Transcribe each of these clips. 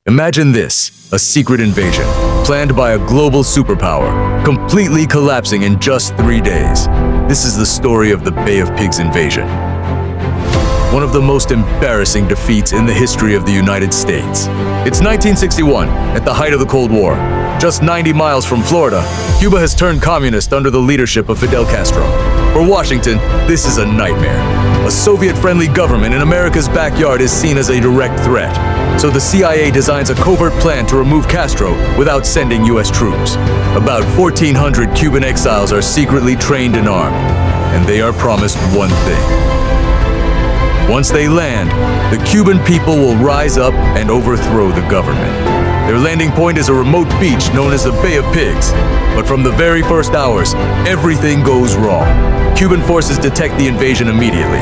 Imagine this, a secret invasion, planned by a global superpower, completely collapsing in just 3 days. This is the story of the Bay of Pigs invasion. One of the most embarrassing defeats in the history of the United States. It's 1961, at the height of the Cold War. Just 90 miles from Florida, Cuba has turned communist under the leadership of Fidel Castro. For Washington, this is a nightmare. A Soviet-friendly government in America's backyard is seen as a direct threat. So the CIA designs a covert plan to remove Castro without sending U.S. troops. About 1,400 Cuban exiles are secretly trained and armed, and they are promised one thing. Once they land, the Cuban people will rise up and overthrow the government. Their landing point is a remote beach known as the Bay of Pigs. But from the very first hours, everything goes wrong. Cuban forces detect the invasion immediately.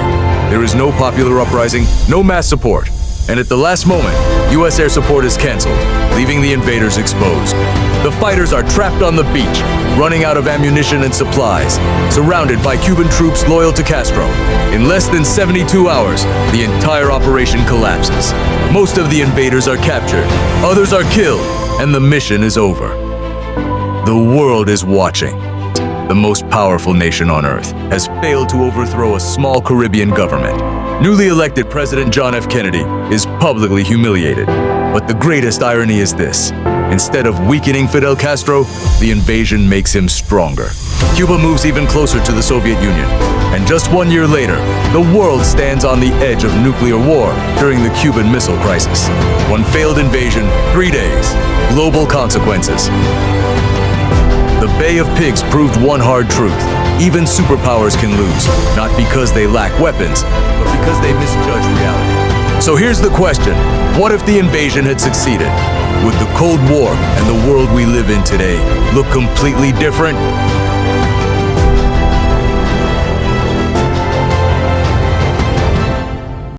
There is no popular uprising, no mass support. And at the last moment, U.S. air support is canceled, leaving the invaders exposed. The fighters are trapped on the beach, running out of ammunition and supplies, surrounded by Cuban troops loyal to Castro. In less than 72 hours, the entire operation collapses. Most of the invaders are captured, others are killed, and the mission is over. The world is watching. The most powerful nation on Earth has failed to overthrow a small Caribbean government. Newly elected President John F. Kennedy is publicly humiliated. But the greatest irony is this. Instead of weakening Fidel Castro, the invasion makes him stronger. Cuba moves even closer to the Soviet Union. And just 1 year later, the world stands on the edge of nuclear war during the Cuban Missile Crisis. One failed invasion, 3 days, global consequences. The Bay of Pigs proved one hard truth. Even superpowers can lose, not because they lack weapons, but because they misjudge reality. So here's the question. What if the invasion had succeeded? Would the Cold War and the world we live in today look completely different?